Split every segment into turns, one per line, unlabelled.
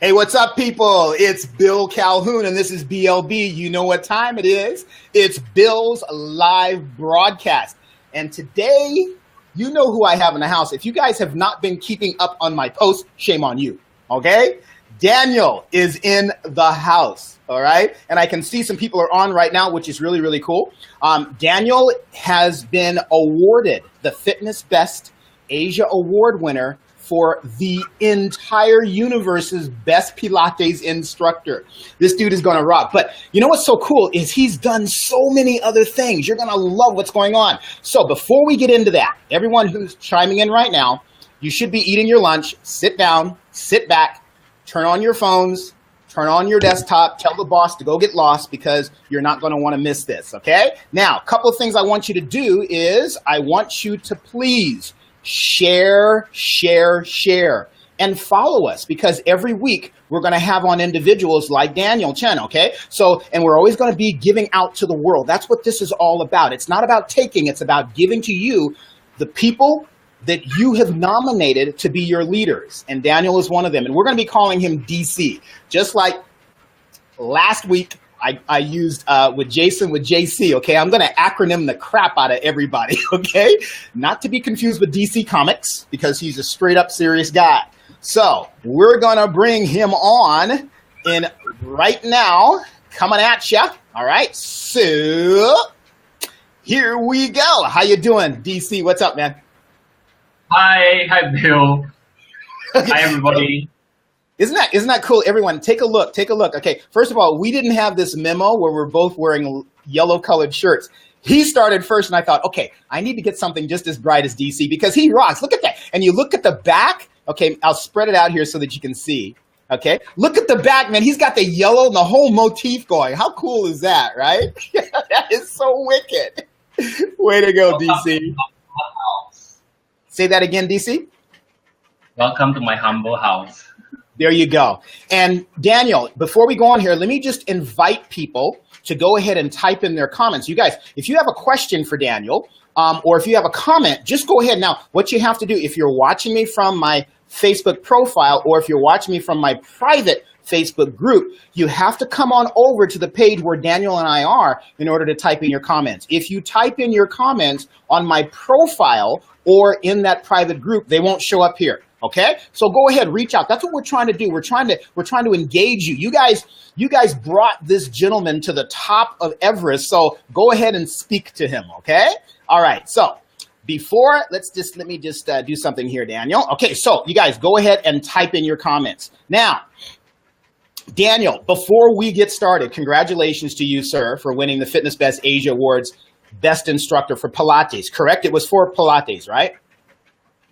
Hey, what's up, people? It's Bill Calhoun, and this is BLB. You know what time it is. It's Bill's live broadcast. And today, you know who I have in the house. If you guys have not been keeping up on my posts, shame on you, okay? Daniel is in the house, all right? And I can see some people are on right now, which is really, really cool. Daniel has been awarded the Fitness Best Asia Award winner for the entire universe's best Pilates instructor. This dude is gonna rock. But you know what's so cool is he's done so many other things. You're gonna love what's going on. So before we get into that, everyone who's chiming in right now, you should be eating your lunch, sit down, sit back, turn on your phones, turn on your desktop, tell the boss to go get lost because you're not gonna wanna miss this, okay? Now, a couple of things I want you to do is I want you to please share, and follow us because every week we're going to have on individuals like Daniel Chen, okay? So, and we're always going to be giving out to the world. That's what this is all about. It's not about taking, it's about giving to you the people that you have nominated to be your leaders. And Daniel is one of them. And we're going to be calling him DC, just like last week. I used with Jason with JC, okay? I'm going to acronym the crap out of everybody, okay? Not to be confused with DC Comics because he's a straight up serious guy. So we're going to bring him on in right now, coming at you, all right? So here we go. How you doing, DC? What's up, man?
Hi Bill. Hi, everybody.
Isn't that cool? Everyone, take a look. Okay, first of all, we didn't have this memo where we're both wearing yellow colored shirts. He started first, and I thought, okay, I need to get something just as bright as DC because he rocks. Look at that. And you look at the back. Okay, I'll spread it out here so that you can see. Okay, look at the back, man. He's got the yellow and the whole motif going. How cool is that, right? That is so wicked. Way to go, DC. Say that again, DC.
Welcome to my humble house.
There you go. And Daniel, before we go on here, let me just invite people to go ahead and type in their comments. You guys, if you have a question for Daniel, or if you have a comment, just go ahead. Now, what you have to do, if you're watching me from my Facebook profile, or if you're watching me from my private Facebook group, you have to come on over to the page where Daniel and I are in order to type in your comments. If you type in your comments on my profile or in that private group, they won't show up here. Okay, so go ahead, reach out. That's what we're trying to do. We're trying to engage you. You guys brought this gentleman to the top of Everest. So go ahead and speak to him. Okay. All right. So before, let me just do something here, Daniel. Okay. So you guys go ahead and type in your comments now. Daniel, before we get started, congratulations to you, sir, for winning the Fitness Best Asia Awards Best Instructor for Pilates. Correct? It was for Pilates, right?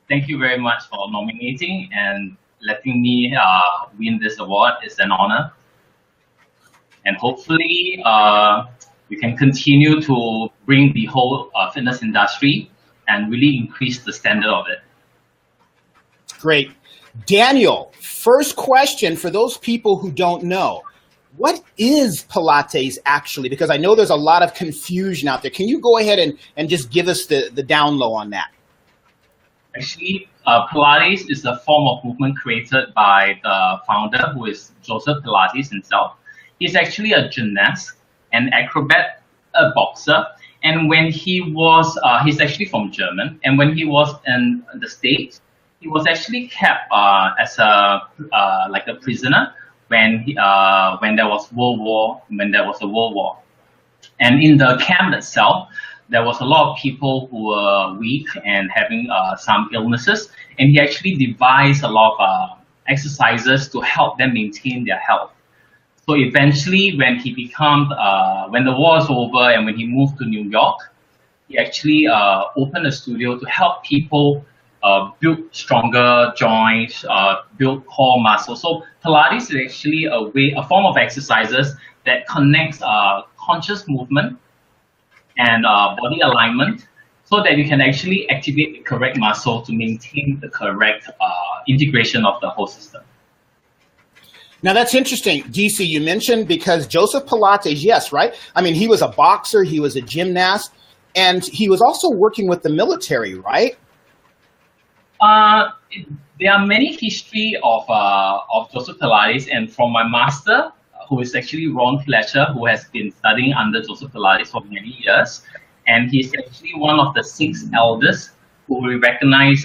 Thank you very much for nominating and letting me win this award. It's an honor. And hopefully we can continue to bring the whole fitness industry and really increase the standard of it.
Great. Daniel, first question for those people who don't know. What is Pilates actually? Because I know there's a lot of confusion out there. Can you go ahead and just give us the down low on that?
Actually, Pilates is a form of movement created by the founder, who is Joseph Pilates himself. He's actually a gymnast, an acrobat, a boxer. And when he was, he's actually from German. And when he was in the States, he was actually kept as like a prisoner when there was a World War. And in the camp itself, there was a lot of people who were weak and having some illnesses, and he actually devised a lot of exercises to help them maintain their health. So eventually, when the war was over and when he moved to New York, he actually opened a studio to help people build stronger joints, build core muscle. So Pilates is actually a form of exercises that connects conscious movement and body alignment so that you can actually activate the correct muscle to maintain the correct integration of the whole system.
Now that's interesting, DC, you mentioned because Joseph Pilates, yes, right? I mean, he was a boxer, he was a gymnast, and he was also working with the military, right?
There are many history of Joseph Pilates, and from my master, who is actually Ron Fletcher, who has been studying under Joseph Pilates for many years, and he's actually one of the 6 elders who we recognize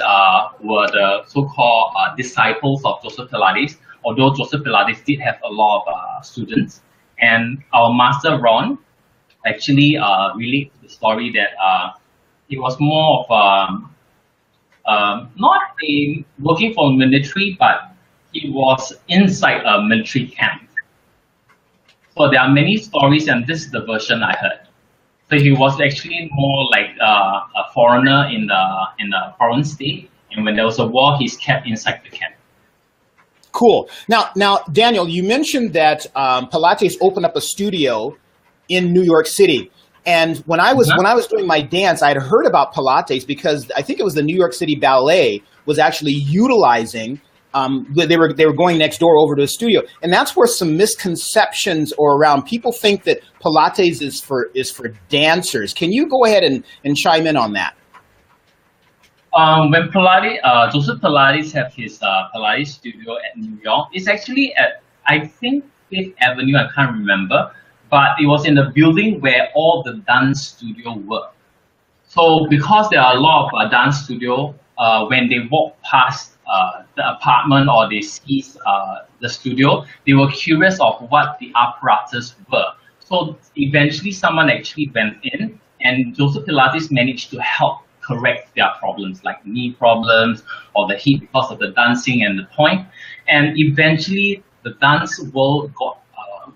were the so-called disciples of Joseph Pilates. Although Joseph Pilates did have a lot of students, and our master Ron actually relates the story that he was more of not a working for military, but he was inside a military camp. So there are many stories, and this is the version I heard. So he was actually more like a foreigner in a foreign state, and when there was a war, he's kept inside the camp.
Cool. Now, Daniel, you mentioned that Pilates opened up a studio in New York City. And when I was doing my dance, I had heard about Pilates because I think it was the New York City Ballet was actually utilizing. They were going next door over to a studio, and that's where some misconceptions are around. People think that Pilates is for dancers. Can you go ahead and chime in on that?
When Pilates, Joseph Pilates have his Pilates studio at New York, it's actually at, I think, 5th Avenue, I can't remember, but it was in the building where all the dance studio were. So because there are a lot of dance studio, when they walk past the apartment or they see the studio, they were curious of what the apparatus were. So eventually someone actually went in, and Joseph Pilates managed to help correct their problems, like knee problems or the hip because of the dancing and the point. And eventually the dance world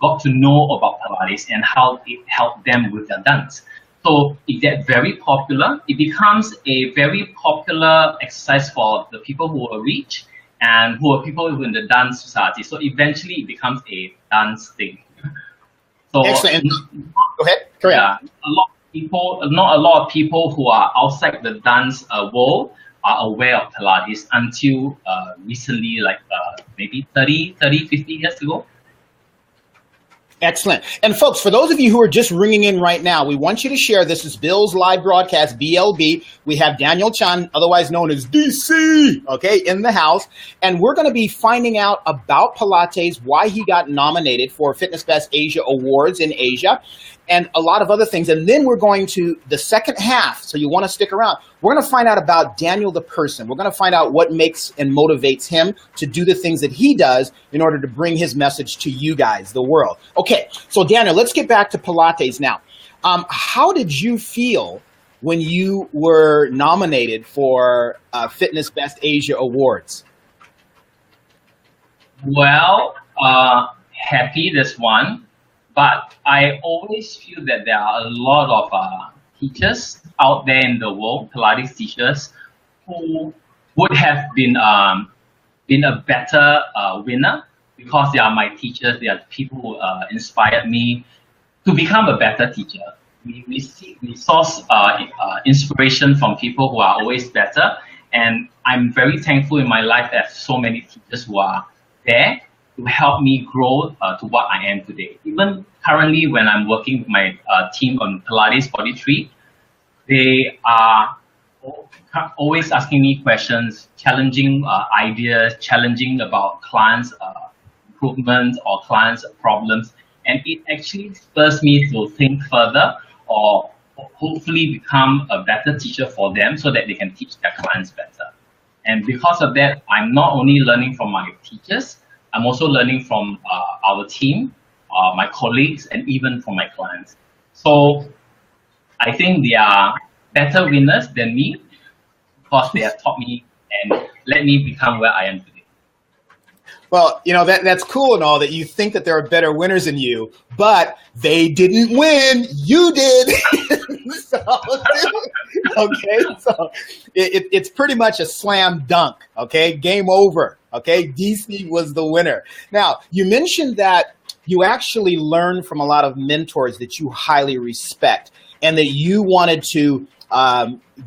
got to know about Pilates and how it helped them with their dance. So it gets very popular. It becomes a very popular exercise for the people who are rich and who are people in the dance society. So eventually it becomes a dance thing. So
excellent. Go ahead. Carry on.
Not a lot of people who are outside the dance world are aware of Pilates until recently, like maybe 30, 50 years ago.
Excellent. And folks, for those of you who are just ringing in right now, we want you to share. This is Bill's live broadcast, BLB. We have Daniel Chan, otherwise known as DC, okay, in the house. And we're going to be finding out about Pilates, why he got nominated for Fitness Best Asia Awards in Asia, and a lot of other things. And then we're going to the second half, so you want to stick around. We're going to find out about Daniel the person. We're going to find out what makes and motivates him to do the things that he does in order to bring his message to you guys, the world. Okay, so Daniel, let's get back to Pilates now. How did you feel when you were nominated for Fitness Best Asia Awards?
Well, happy this one. But I always feel that there are a lot of teachers out there in the world, Pilates teachers, who would have been a better winner because they are my teachers. They are the people who inspired me to become a better teacher. We source inspiration from people who are always better, and I'm very thankful in my life that so many teachers who are there to help me grow to what I am today. Even currently, when I'm working with my team on Pilates 43, they are always asking me questions, challenging ideas, challenging about clients' improvements or clients' problems. And it actually spurs me to think further or hopefully become a better teacher for them so that they can teach their clients better. And because of that, I'm not only learning from my teachers, I'm also learning from our team, my colleagues, and even from my clients. So I think they are better winners than me because they have taught me and let me become where I am today.
Well, you know, that's cool and all that you think that there are better winners than you, but they didn't win. You did. So, okay, so it's pretty much a slam dunk. Okay, game over. Okay, DC was the winner. Now, you mentioned that you actually learned from a lot of mentors that you highly respect and that you wanted to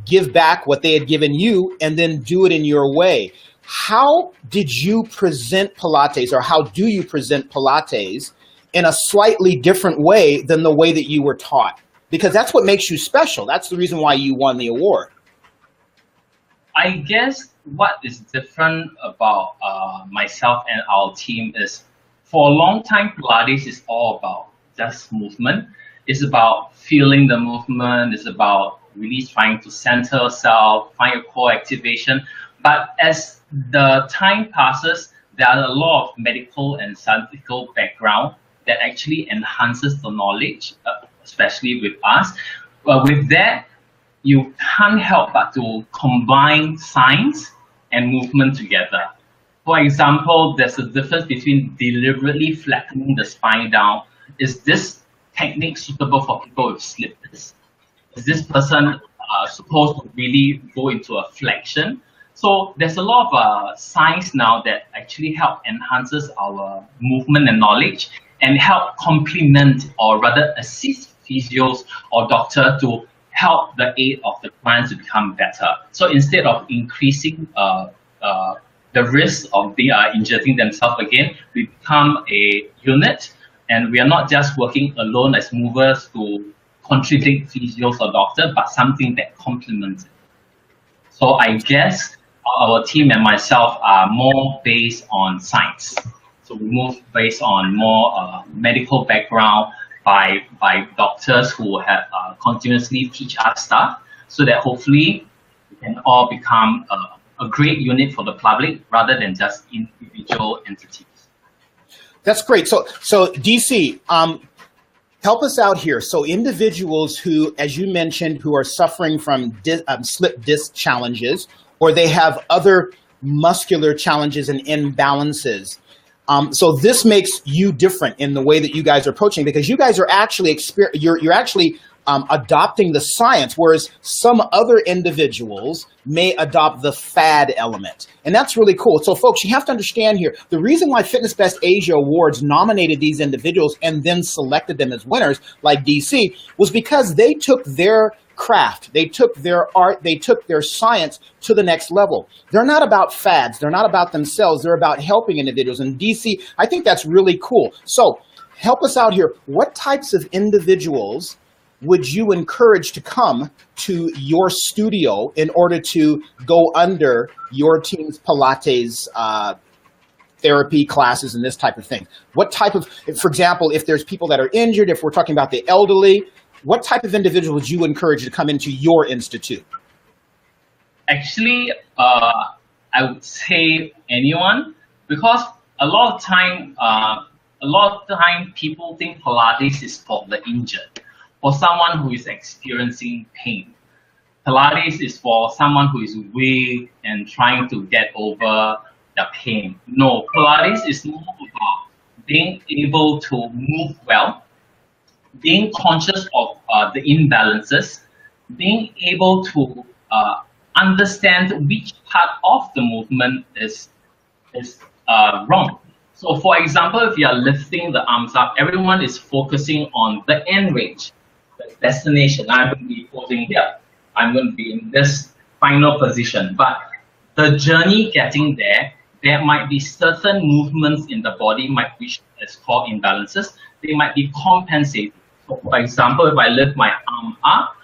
give back what they had given you and then do it in your way. How did you present Pilates, or how do you present Pilates in a slightly different way than the way that you were taught? Because that's what makes you special. That's the reason why you won the award.
I guess what is different about myself and our team is, for a long time, Pilates is all about just movement. It's about feeling the movement. It's about really trying to center yourself, find your core activation. But as the time passes, there are a lot of medical and scientific background that actually enhances the knowledge, especially with us. With that, you can't help but to combine science and movement together. For example, there's a difference between deliberately flattening the spine down. Is this technique suitable for people with slip disc? Is this person supposed to really go into a flexion? So there's a lot of science now that actually help enhances our movement and knowledge and help complement or rather assist physios or doctor to help the aid of the clients to become better. So instead of increasing the risk of injuring themselves again, we become a unit, and we are not just working alone as movers to contradict physios or doctor, but something that complements it. So I guess our team and myself are more based on science. So we move based on more medical background by doctors who have continuously teach us stuff, so that hopefully we can all become a great unit for the public rather than just individual entities.
That's great. So DC, help us out here. So individuals who, as you mentioned, who are suffering from slip disc challenges, or they have other muscular challenges and imbalances. So this makes you different in the way that you guys are approaching, because you guys are actually you're actually adopting the science, whereas some other individuals may adopt the fad element. And that's really cool. So folks, you have to understand here, the reason why Fitness Best Asia Awards nominated these individuals and then selected them as winners, like DC, was because they took their craft, they took their art, they took their science to the next level. They're not about fads, they're not about themselves, they're about helping individuals. And DC, I think that's really cool. So help us out here. What types of individuals would you encourage to come to your studio in order to go under your team's Pilates therapy classes and this type of thing? What type of, for example, if there's people that are injured, if we're talking about the elderly, what type of individual would you encourage to come into your institute?
Actually, I would say anyone, because a lot of time people think Pilates is for the injured, for someone who is experiencing pain. Pilates is for someone who is weak and trying to get over the pain. No, Pilates is more about being able to move well, being conscious of the imbalances, being able to understand which part of the movement is wrong. So for example, if you are lifting the arms up, everyone is focusing on the end range, the destination. I'm going to be posing here. I'm going to be in this final position. But the journey getting there, there might be certain movements in the body, which is called imbalances. They might be compensated. So for example, if I lift my arm up,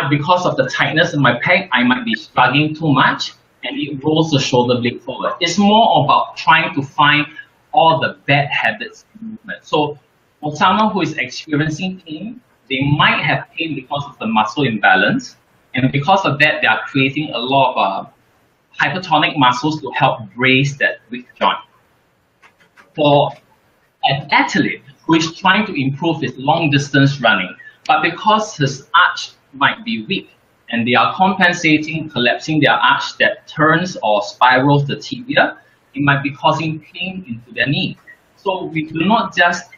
because of the tightness in my pec, I might be struggling too much, and it rolls the shoulder blade forward. It's more about trying to find all the bad habits in movement. So for someone who is experiencing pain, they might have pain because of the muscle imbalance, and because of that, they are creating a lot of hypertonic muscles to help brace that weak joint. For an athlete who is trying to improve his long distance running, but because his arch might be weak and they are compensating, collapsing their arch that turns or spirals the tibia, it might be causing pain into their knee. So we do not just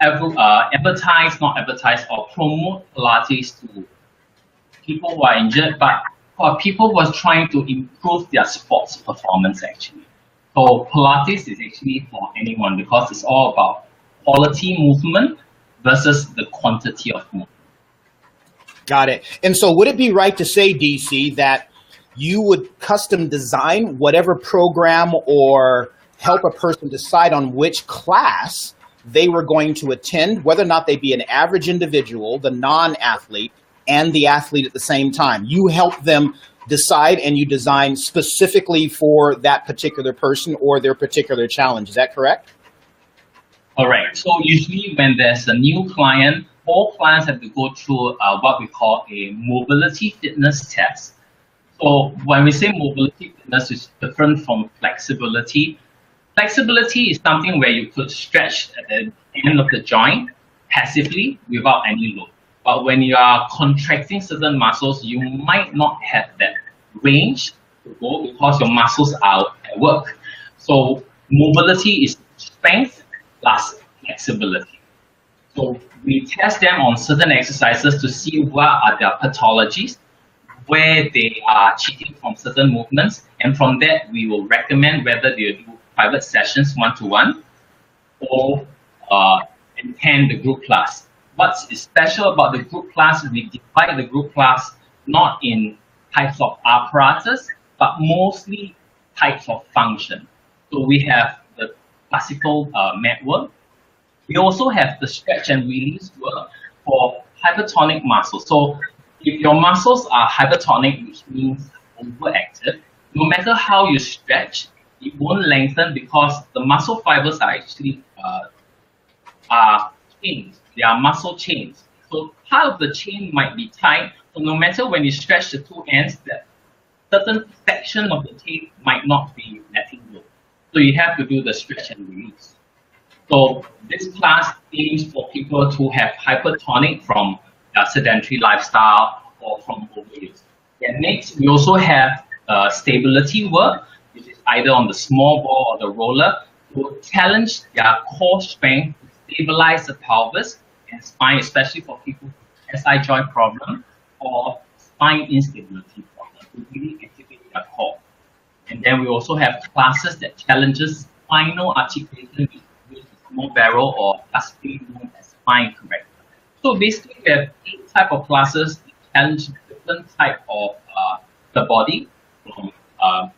advertise or promote Pilates to people who are injured, but for people who are trying to improve their sports performance actually. So Pilates is actually for anyone, because it's all about quality movement versus the quantity of movement.
Got it. And so would it be right to say, DC, that you would custom design whatever program or help a person decide on which class they were going to attend, whether or not they be an average individual, the non-athlete, and the athlete at the same time? You help them decide and you design specifically for that particular person or their particular challenge. Is that correct?
Correct. So usually when there's a new client, all clients have to go through what we call a mobility fitness test. So when we say mobility fitness, it's different from flexibility. Flexibility is something where you could stretch at the end of the joint passively without any load. But when you are contracting certain muscles, you might not have that range to go because your muscles are at work. So mobility is strength plus flexibility. So we test them on certain exercises to see what are their pathologies, where they are cheating from certain movements, and from that we will recommend whether they do private sessions one-to-one or attend the group class. What's special about the group class, we divide the group class not in types of apparatus, but mostly types of function. So we have the classical mat work. We also have the stretch and release work for hypertonic muscles. So if your muscles are hypertonic, which means overactive, no matter how you stretch, it won't lengthen because the muscle fibers are actually chains. They are muscle chains. So part of the chain might be tight. So no matter when you stretch the two ends, that certain section of the chain might not be letting go. So you have to do the stretch and release. So this class aims for people to have hypertonic from a sedentary lifestyle or from overuse. Then next, we also have stability work, which is either on the small ball or the roller, to challenge their core strength, to stabilize the pelvis and spine, especially for people with SI joint problem or spine instability problem, to really activate their core. And then we also have classes that challenges spinal articulation, which is more barrel or classically known as spine corrector. So basically, we have 8 types of classes that challenge different type of the body, from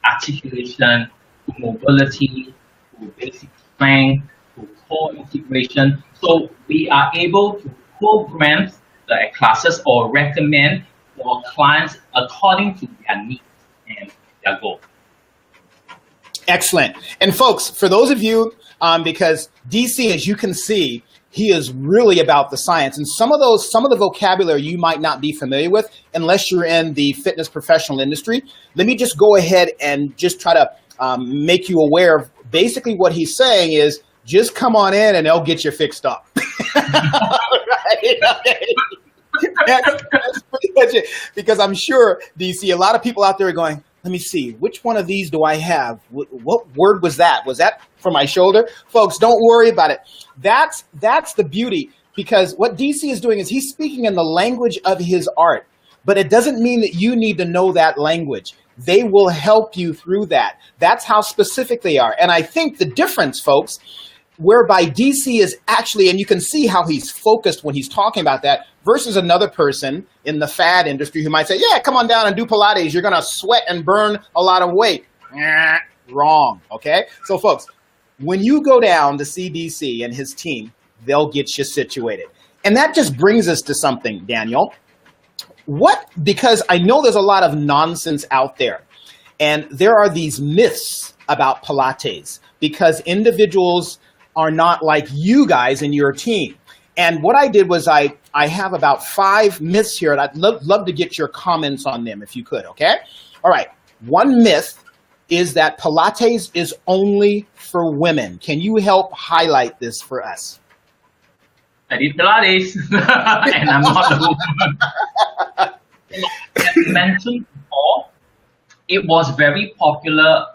articulation to mobility to basic strength to core integration. So we are able to program the classes or recommend for clients according to their needs and their goals.
Excellent. And folks, for those of you, because DC, as you can see, he is really about the science. And some of the vocabulary you might not be familiar with unless you're in the fitness professional industry. Let me just go ahead and just try to make you aware of basically what he's saying is just come on in and they'll get you fixed up. Right? Okay. That's pretty much it. Because I'm sure, DC, a lot of people out there are going, let me see, which one of these do I have? What word was that? Was that for my shoulder? Folks, don't worry about it. That's the beauty, because what DC is doing is he's speaking in the language of his art, but it doesn't mean that you need to know that language. They will help you through that. That's how specific they are. And I think the difference, folks, whereby DC is actually, and you can see how he's focused when he's talking about that, versus another person in the fad industry who might say, yeah, come on down and do Pilates. You're going to sweat and burn a lot of weight. Wrong, okay? So, folks, when you go down to see DC and his team, they'll get you situated. And that just brings us to something, Daniel. Because I know there's a lot of nonsense out there, and there are these myths about Pilates because individuals are not like you guys in your team. And what I did was I have about 5 myths here, and I'd love to get your comments on them if you could, okay? All right. One myth is that Pilates is only for women. Can you help highlight this for us?
I did Pilates, and I'm not a woman. As mentioned before, it was very popular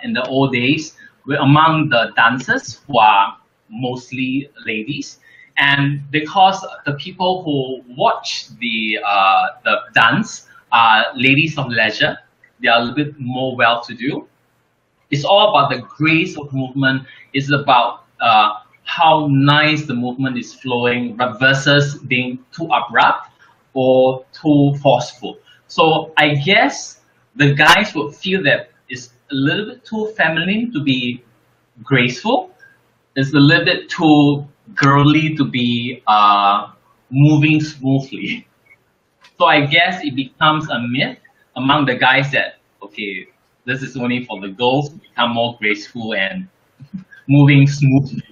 in the old days among the dancers who are mostly ladies. And because the people who watch the dance are ladies of leisure, they are a little bit more well-to-do. It's all about the grace of movement. It's about how nice the movement is flowing versus being too abrupt or too forceful. So I guess the guys would feel that it's a little bit too feminine to be graceful. It's a little bit too girly to be moving smoothly. So I guess it becomes a myth. among the guys that, okay, this is only for the girls to become more graceful and moving smoothly.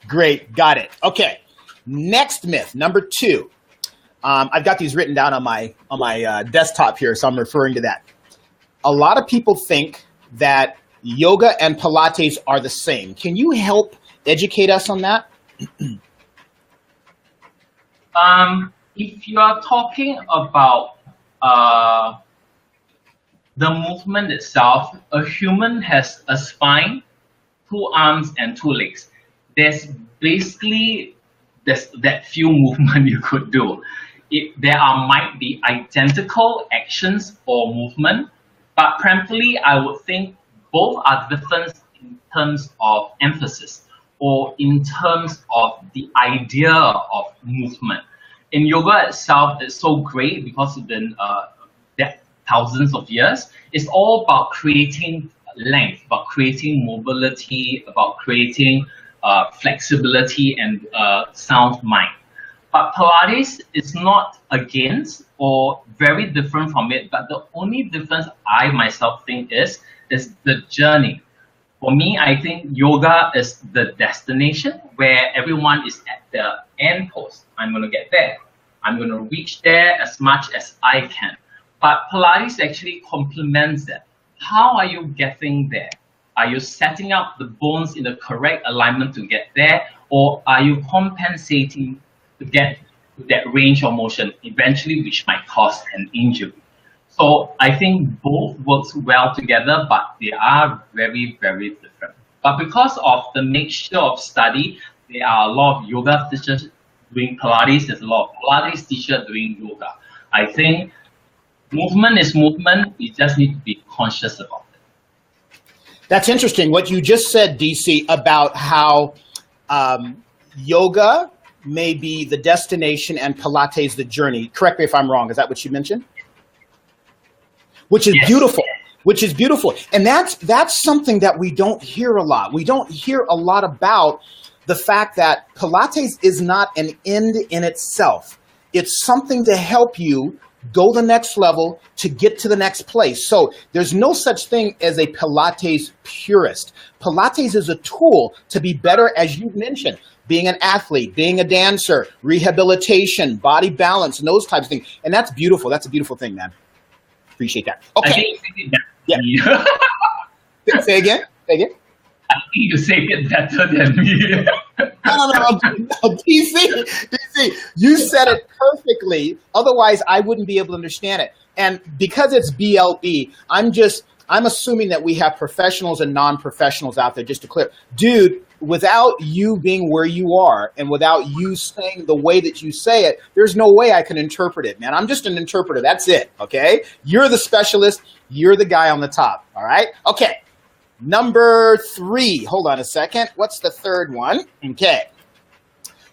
Great, got it. Okay, next myth, number 2. I've got these written down on my desktop here, so I'm referring to that. A lot of people think that yoga and Pilates are the same. Can you help educate us on that?
If you are talking about the movement itself, a human has a spine, 2 arms, and 2 legs. There's basically that few movement you could do. Might be identical actions or movement, but primarily I would think both are different in terms of emphasis or in terms of the idea of movement. In yoga itself, it's so great because it's been thousands of years. It's all about creating length, about creating mobility, about creating flexibility and sound mind. But Pilates is not against or very different from it, but the only difference I myself think is the journey. For me, I think yoga is the destination where everyone is at the end post. I'm going to get there. I'm going to reach there as much as I can. But Pilates actually complements that. How are you getting there? Are you setting up the bones in the correct alignment to get there? Or are you compensating to get to that range of motion, eventually which might cause an injury? So I think both works well together, but they are very, very different. But because of the nature of study, there are a lot of yoga teachers doing Pilates, there's a lot of Pilates teachers doing yoga. I think movement is movement, we just need to be conscious about it.
That's interesting what you just said, DC, about how yoga may be the destination and Pilates the journey. Correct me if I'm wrong. Is that what you mentioned? Which is beautiful. Which is beautiful. And that's something that we don't hear a lot. We don't hear a lot about the fact that Pilates is not an end in itself. It's something to help you go the next level to get to the next place. So there's no such thing as a Pilates purist. Pilates is a tool to be better, as you mentioned, being an athlete, being a dancer, rehabilitation, body balance, and those types of things. And that's beautiful. That's a beautiful thing, man. Appreciate that. Okay.
I think you said it
yeah. Say again? Say again?
I think you said it better than me.
No, DC, you said it perfectly. Otherwise, I wouldn't be able to understand it. And because it's BLB, I'm assuming that we have professionals and non-professionals out there, just to clear. Dude, without you being where you are and without you saying the way that you say it, there's no way I can interpret it, man. I'm just an interpreter. That's it, okay? You're the specialist. You're the guy on the top, all right? Okay, number 3. Hold on a second. What's the third one? Okay.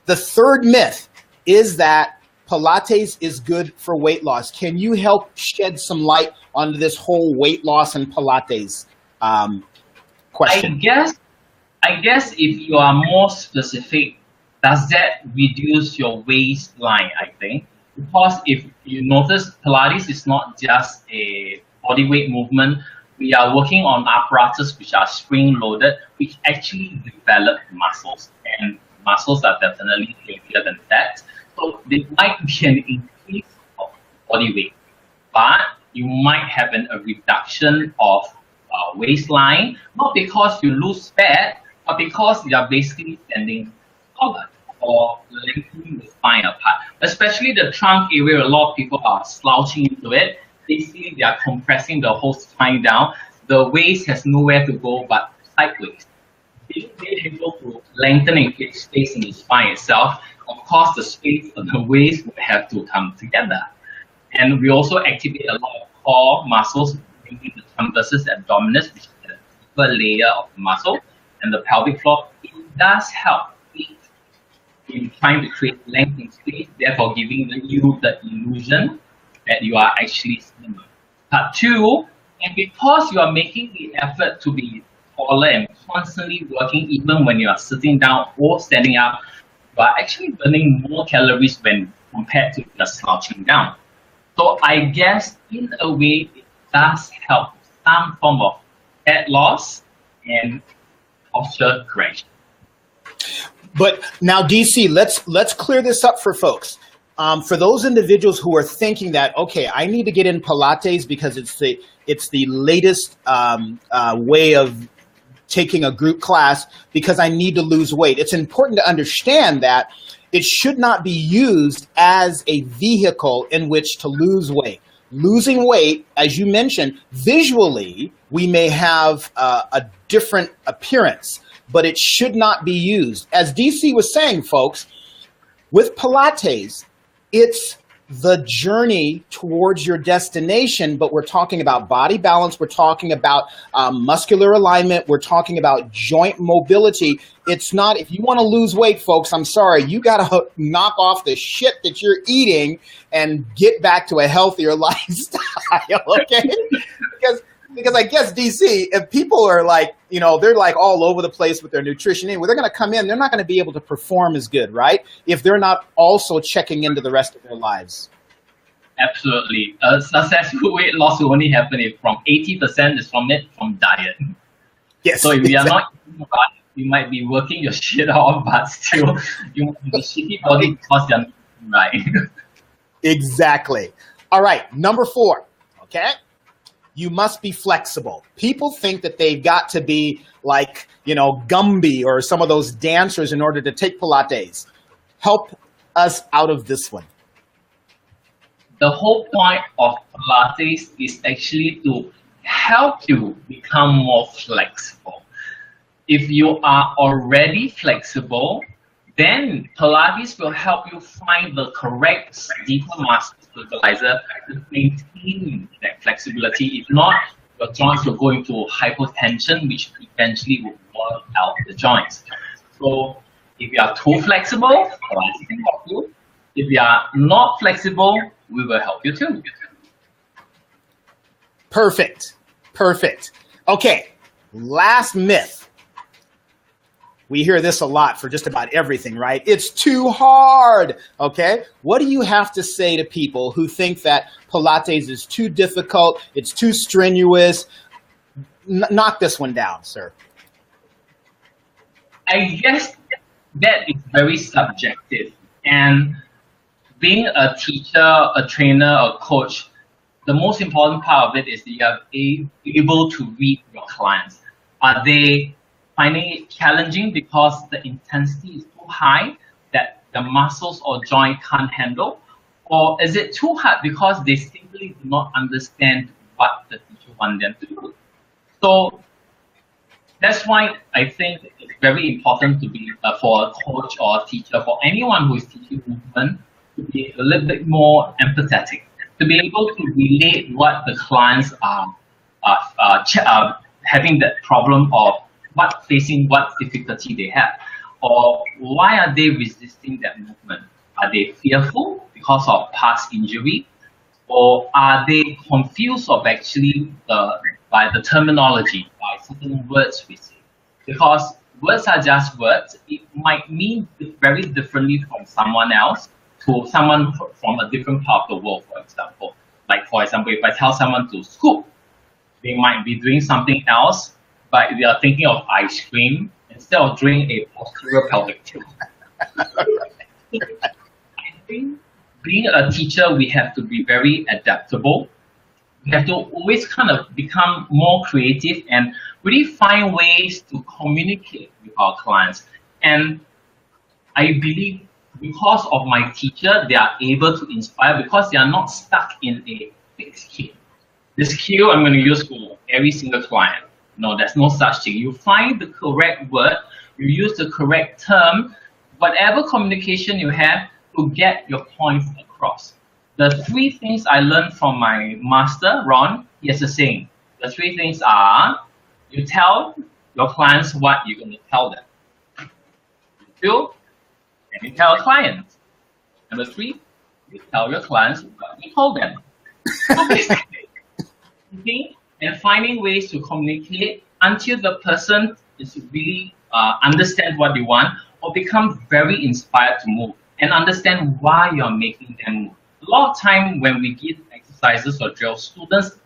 The third myth is that Pilates is good for weight loss. Can you help shed some light on this whole weight loss and Pilates question?
I guess if you are more specific, does that reduce your waistline, I think? Because if you notice, Pilates is not just a body weight movement. We are working on apparatus which are spring-loaded, which actually develop muscles. And muscles are definitely heavier than fat. So there might be an increase of body weight, but you might have a reduction of waistline, not because you lose fat, but because you are basically standing taller or lengthening the spine apart. Especially the trunk area, a lot of people are slouching into it. Basically, they are compressing the whole spine down. The waist has nowhere to go but sideways. If they're able to lengthen and create space in the spine itself, of course, the space on the waist will have to come together. And we also activate a lot of core muscles, bringing the transversus abdominis, which is the deeper layer of the muscle, and the pelvic floor. It does help in trying to create length in space, therefore giving you the illusion that you are actually slimmer. Part 2, and because you are making the effort to be taller and constantly working, even when you are sitting down or standing up, you are actually burning more calories when compared to just slouching down. So I guess in a way it does help some form of fat loss and posture correction.
But now, DC, let's clear this up for folks. For those individuals who are thinking that, okay, I need to get in Pilates because it's the latest way of taking a group class because I need to lose weight. It's important to understand that it should not be used as a vehicle in which to lose weight. Losing weight, as you mentioned, visually, we may have a different appearance, but it should not be used. As DC was saying, folks, with Pilates, it's the journey towards your destination, but we're talking about body balance, we're talking about muscular alignment, we're talking about joint mobility. It's not, if you want to lose weight, folks, I'm sorry, you got to knock off the shit that you're eating and get back to a healthier lifestyle, okay? Because I guess, DC, if people are like, they're like all over the place with their nutrition, anyway, they're going to come in, they're not going to be able to perform as good, right? If they're not also checking into the rest of their lives.
Absolutely. A successful weight loss will only happen if from 80% is from diet.
Yes.
So if you are not eating right, you might be working your shit off, but still you might be shitty body because you're not eating right.
Exactly. All right, number 4, okay? You must be flexible. People think that they've got to be like, Gumby or some of those dancers in order to take Pilates. Help us out of this one.
The whole point of Pilates is actually to help you become more flexible. If you are already flexible, then Pilates will help you find the correct deeper muscle stabilizer to maintain that flexibility. If not, your joints will go into hypotension, which eventually will wear out the joints. So if you are too flexible, Pilates can help you. If you are not flexible, we will help you too.
Perfect. Okay, last myth. We hear this a lot for just about everything, right? It's too hard, okay? What do you have to say to people who think that Pilates is too difficult, it's too strenuous? Knock this one down, sir.
I guess that is very subjective. And being a teacher, a trainer, a coach, the most important part of it is that you are able to read your clients. Are they finding it challenging because the intensity is too high that the muscles or joint can't handle? Or is it too hard because they simply do not understand what the teacher wants them to do? So that's why I think it's very important to be, for a coach or a teacher, for anyone who is teaching movement, to be a little bit more empathetic, to be able to relate what the clients are having that problem of facing what difficulty they have, or why are they resisting that movement? Are they fearful because of past injury, or are they confused of actually by the terminology, by certain words we say? Because words are just words. It might mean very differently from someone else to someone from a different part of the world, for example. Like, for example, if I tell someone to scoop, they might be doing something else, but they are thinking of ice cream instead of doing a posterior pelvic tilt. I think being a teacher, we have to be very adaptable. We have to always kind of become more creative and really find ways to communicate with our clients. And I believe because of my teacher, they are able to inspire because they are not stuck in a fixed skill. The skill I'm going to use for every single client. No, there's no such thing. You find the correct word, you use the correct term, whatever communication you have to get your points across. The 3 things I learned from my master, Ron, he has a saying. The 3 things are, you tell your clients what you're going to tell them. 2, and you tell a client. Number 3, you tell your clients what you told them. So basically, and finding ways to communicate until the person is really understand what they want or become very inspired to move and understand why you're making them move. A lot of time when we give exercises or drills, students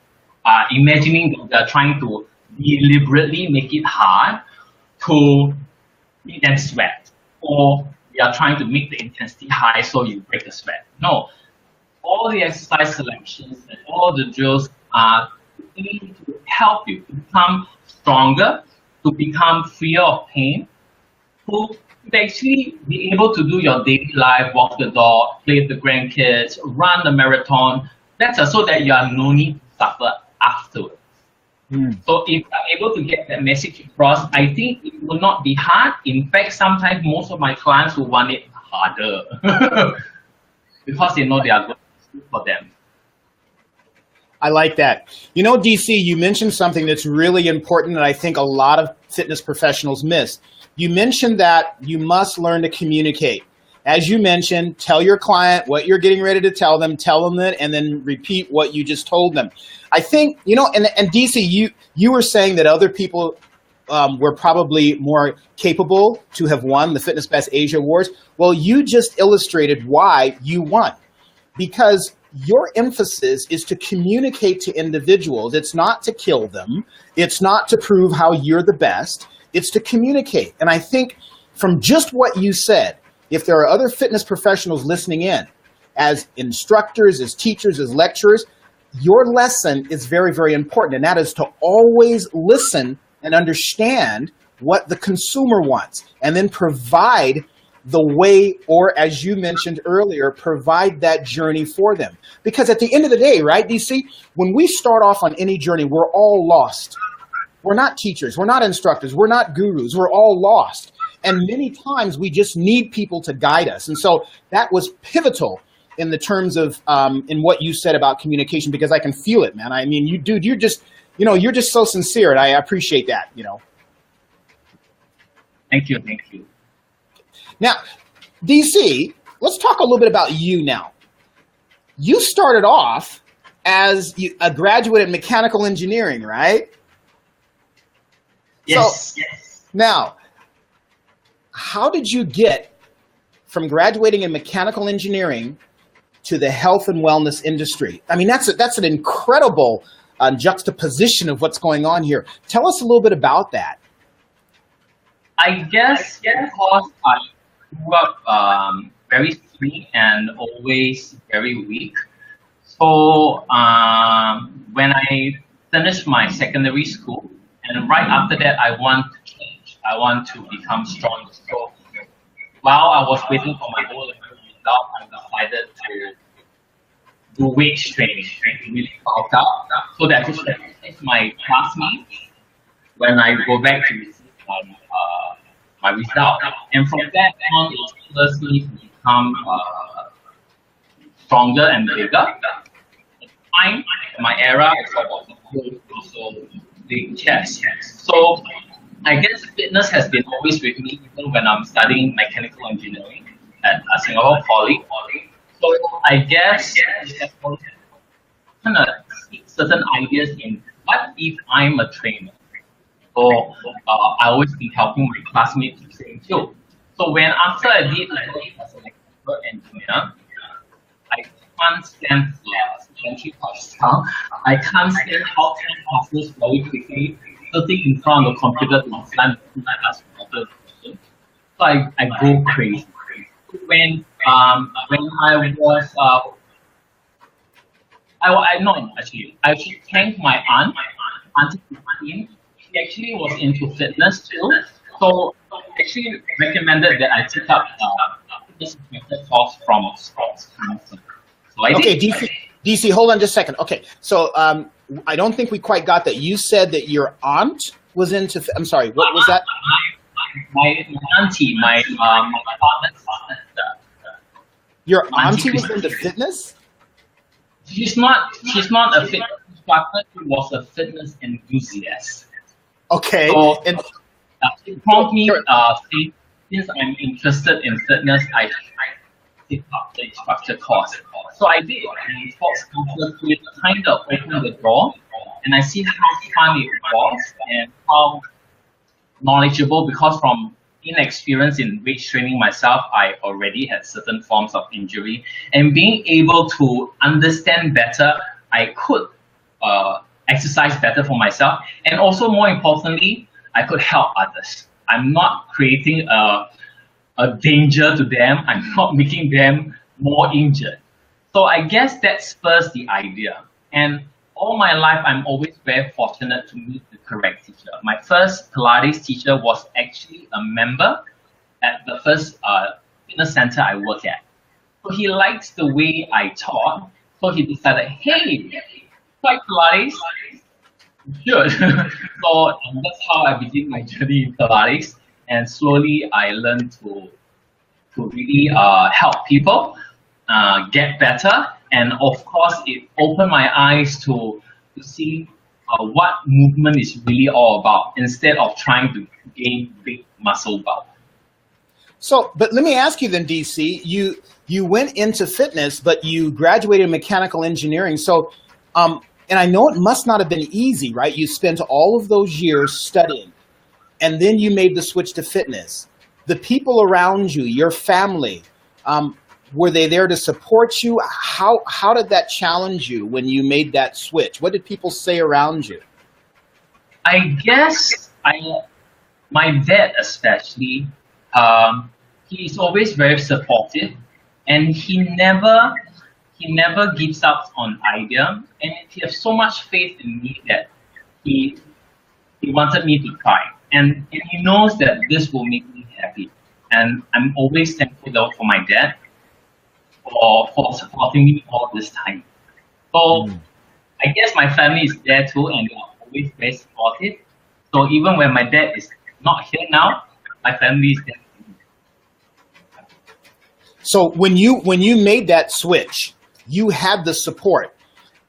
are imagining that they're trying to deliberately make it hard to make them sweat, or they are trying to make the intensity high so you break the sweat. No, all the exercise selections and all the drills are aimed to help you to become stronger, to become freer of pain, to actually be able to do your daily life, walk the dog, play with the grandkids, run the marathon. That's so that you are no need to suffer afterwards. So if I'm able to get that message across, I think it will not be hard. In fact, sometimes most of my clients will want it harder because they know they are good for them.
I like that. You know, DC, you mentioned something that's really important that I think a lot of fitness professionals miss. You mentioned that you must learn to communicate. As you mentioned, tell your client what you're getting ready to tell them it, and then repeat what you just told them. I think, you know, and DC, you were saying that other people were probably more capable to have won the Fitness Best Asia Awards. Well, you just illustrated why you won. Because your emphasis is to communicate to individuals. It's not to kill them. It's not to prove how you're the best. It's to communicate. And I think from just what you said, if there are other fitness professionals listening in, as instructors, as teachers, as lecturers, your lesson is very, very important. And that is to always listen and understand what the consumer wants, and then provide the way, or as you mentioned earlier, provide that journey for them. Because at the end of the day, right, DC, when we start off on any journey, we're all lost. We're not teachers, we're not instructors, we're not gurus, we're all lost. And many times we just need people to guide us. And so that was pivotal in the terms of, in what you said about communication, because I can feel it, man. I mean, you're just so sincere, and I appreciate that, you know.
Thank you.
Now, DC, let's talk a little bit about you now. You started off as a graduate in mechanical engineering, right?
Yes.
Now, how did you get from graduating in mechanical engineering to the health and wellness industry? I mean, that's an incredible juxtaposition of what's going on here. Tell us a little bit about that.
I guess because I grew up very sweet and always very weak. So when I finished my secondary school, and right after that, I want to change. I want to become stronger. So while I was waiting for my O-level result, I decided to do weight training, really bulk up, so that I could test my classmates when I go back to receive my result. And from that on, it forced me to become stronger and bigger. In my era, I was also big chest. So I guess fitness has been always with me, even when I'm studying mechanical engineering at Singapore Poly. So I guess I kind of seek certain ideas in what if I'm a trainer. So I always been helping my classmates to train too. So when after I did as an mechanical engineer, I can't stand I can't stand how 10 classes very quickly, sitting in front of the computer to understand the so I go crazy. When I was I actually thanked my auntie. She actually was into fitness too, so actually recommended that I take up fitness method course from sports counseling. So I did.
DC, hold on just a second. Okay, so I don't think we quite got that. You said that your aunt was into. I'm sorry, what was that?
My auntie, my father's sister.
Your auntie was into fitness?
She's not a fitness instructor. She was a fitness enthusiast.
Okay.
So it prompted me. Since I'm interested in fitness, I take up the instructor course. So I did. And sports counselor kind of opened the door, and I see how fun it was and how knowledgeable, because from inexperience in weight training myself, I already had certain forms of injury, and being able to understand better I could exercise better for myself, and also more importantly, I could help others. I'm not creating a danger to them. I'm not making them more injured. So I guess that spurs the idea. And all my life, I'm always very fortunate to meet the correct teacher. My first Pilates teacher was actually a member at the first fitness center I work at. So he likes the way I taught. So he decided, hey, try Pilates. Sure. So that's how I began my journey in Pilates. And slowly I learned to really help people get better. And of course, it opened my eyes to see what movement is really all about instead of trying to gain big muscle bulk.
So, but let me ask you then, DC, you went into fitness, but you graduated in mechanical engineering. So, and I know it must not have been easy, right? You spent all of those years studying, and then you made the switch to fitness. The people around you, your family, were they there to support you? How did that challenge you when you made that switch? What did people say around you?
I guess my dad especially, he's always very supportive, and he never gives up on idea, and he has so much faith in me that he wanted me to try, and he knows that this will make me happy, and I'm always thankful for my dad for supporting me all this time. So I guess my family is there too, and they are always very supportive. So even when my dad is not here now, my family is there.
So when you made that switch, you had the support.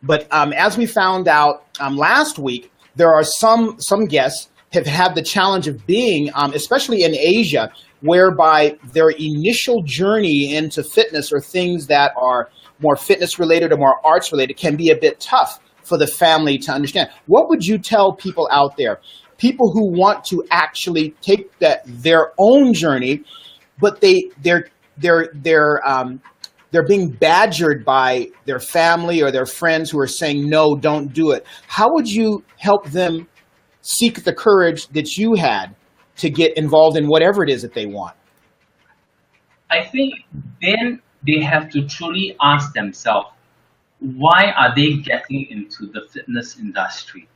But as we found out last week, there are some guests have had the challenge of being, especially in Asia, whereby their initial journey into fitness or things that are more fitness related or more arts related can be a bit tough for the family to understand. What would you tell people out there, people who want to actually take their own journey, but they're being badgered by their family or their friends who are saying, no, don't do it. How would you help them seek the courage that you had to get involved in whatever it is that they want?
I think then they have to truly ask themselves, why are they getting into the fitness industry?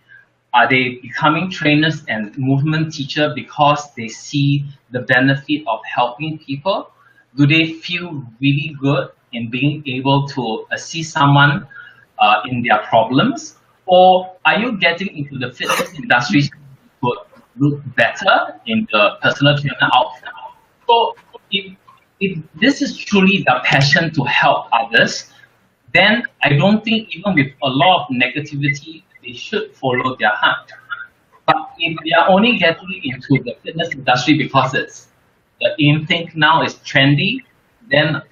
Are they becoming trainers and movement teacher because they see the benefit of helping people? Do they feel really good in being able to assist someone in their problems? Or are you getting into the fitness industry to look better in the personal trainer outfit? So if this is truly their passion to help others, then I don't think even with a lot of negativity, they should follow their heart. But if they are only getting into the fitness industry because it's the in thing now is trendy, then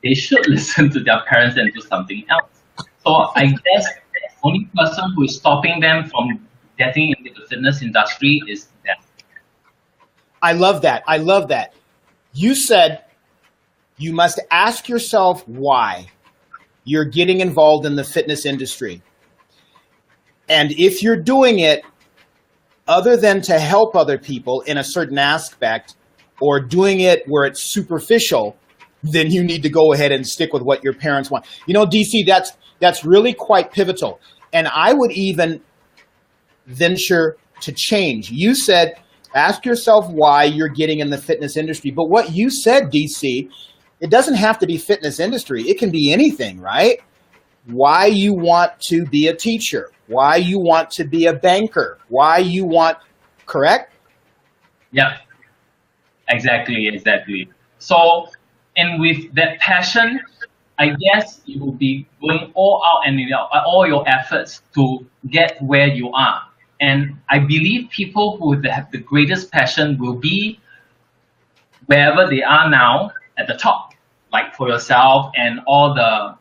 they should listen to their parents and do something else. So I guess the only person who is stopping them from getting into the fitness industry is them.
I love that. I love that. You said you must ask yourself why you're getting involved in the fitness industry. And if you're doing it other than to help other people in a certain aspect, or doing it where it's superficial, then you need to go ahead and stick with what your parents want. You know, DC, that's really quite pivotal. And I would even venture to change. You said, ask yourself why you're getting in the fitness industry. But what you said, DC, it doesn't have to be fitness industry. It can be anything, right? Why you want to be a teacher, why you want to be a banker, why you want, correct?
Yeah, exactly. So, and with that passion, I guess you will be going all out and all your efforts to get where you are. And I believe people who have the greatest passion will be wherever they are now at the top, like for yourself and all the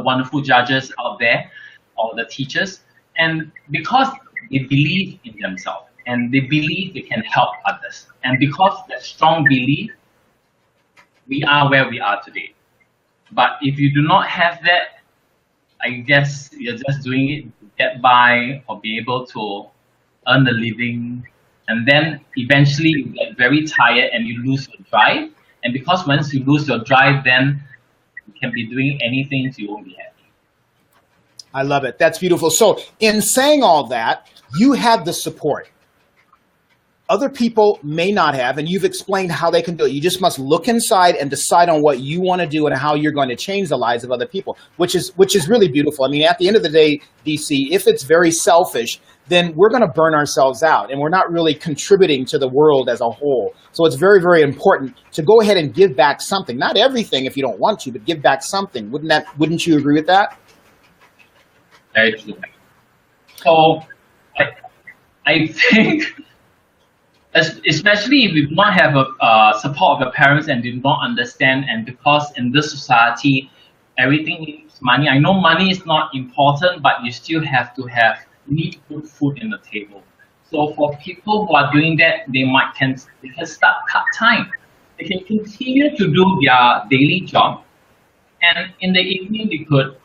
wonderful judges out there, all the teachers. And because they believe in themselves and they believe they can help others. And because that strong belief, we are where we are today. But if you do not have that, I guess you're just doing it to get by or be able to earn a living. And then eventually you get very tired and you lose your drive. And because once you lose your drive, then you can be doing anything, so you won't be happy.
I love it. That's beautiful. So in saying all that, you have the support. Other people may not have, and you've explained how they can do it. You just must look inside and decide on what you want to do and how you're going to change the lives of other people, which is really beautiful. I mean, at the end of the day, DC, if it's very selfish, then we're going to burn ourselves out, and we're not really contributing to the world as a whole. So it's very, very important to go ahead and give back something. Not everything if you don't want to, but give back something. Wouldn't you agree with that?
Very true. So I think, especially if you do not have a support of your parents and do not understand, and because in this society everything needs money. I know money is not important, but you still have to need to put food in the table. So for people who are doing that, they can start part-time. They can continue to do their daily job, and in the evening they could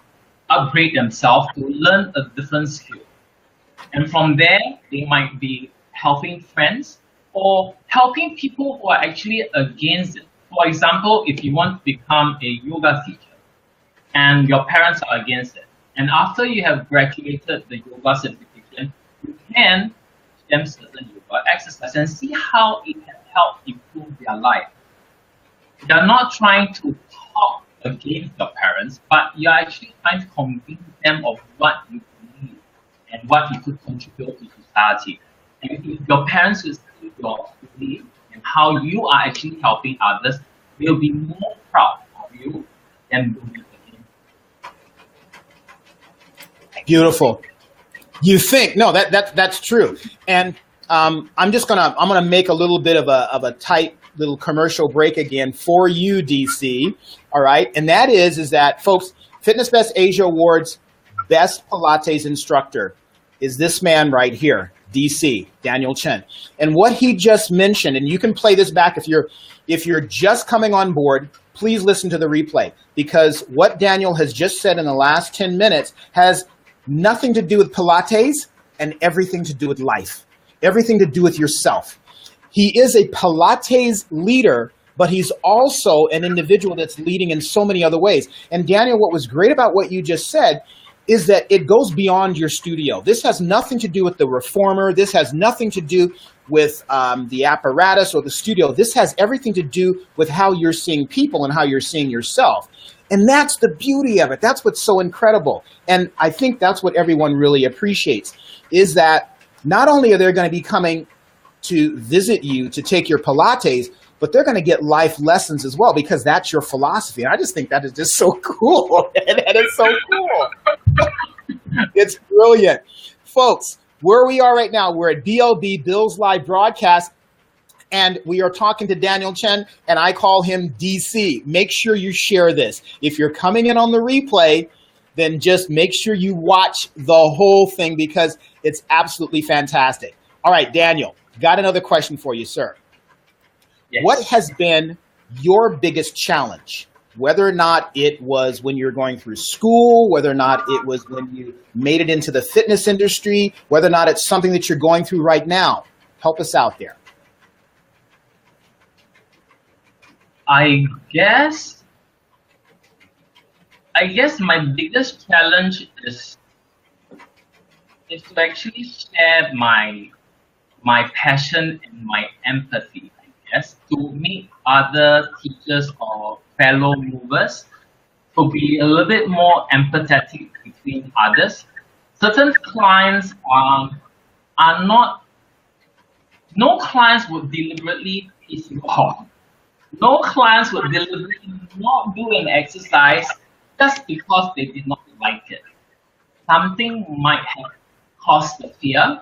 upgrade themselves to learn a different skill. And from there, they might be helping friends or helping people who are actually against it. For example, if you want to become a yoga teacher and your parents are against it, and after you have graduated the yoga certification, you can teach them certain yoga exercises and see how it can help improve their life. You're not trying to talk against your parents, but you're actually trying to convince them of what you believe and what you could contribute to society. And if your parents will see your belief and how you are actually helping others, they'll be more proud of you than will be against you.
Beautiful. You think that's true. And I'm gonna make a little bit of a tight little commercial break again for you, DC. All right, and that is that, folks, Fitness Best Asia Awards Best Pilates Instructor is this man right here, DC, Daniel Chen. And what he just mentioned, and you can play this back if you're just coming on board, please listen to the replay, because what Daniel has just said in the last 10 minutes has nothing to do with Pilates and everything to do with life, everything to do with yourself. He is a Pilates leader, but he's also an individual that's leading in so many other ways. And Daniel, what was great about what you just said is that it goes beyond your studio. This has nothing to do with the reformer. This has nothing to do with the apparatus or the studio. This has everything to do with how you're seeing people and how you're seeing yourself. And that's the beauty of it. That's what's so incredible. And I think that's what everyone really appreciates, is that not only are they going to be coming to visit you to take your Pilates, but they're going to get life lessons as well, because that's your philosophy. And I just think that is just so cool. That is so cool. It's brilliant. Folks, where we are right now, we're at BLB, Bill's Live Broadcast, and we are talking to Daniel Chen, and I call him DC. Make sure you share this. If you're coming in on the replay, then just make sure you watch the whole thing, because it's absolutely fantastic. All right, Daniel, got another question for you, sir. Yes. What has been your biggest challenge, whether or not it was when you were going through school, whether or not it was when you made it into the fitness industry, whether or not it's something that you're going through right now? Help us out there.
I guess my biggest challenge is to actually share my passion and my empathy, I guess, to meet other teachers or fellow movers, to be a little bit more empathetic between others. Certain clients are not, no clients would deliberately piss you off. No clients would deliberately not do an exercise just because they did not like it. Something might have caused the fear.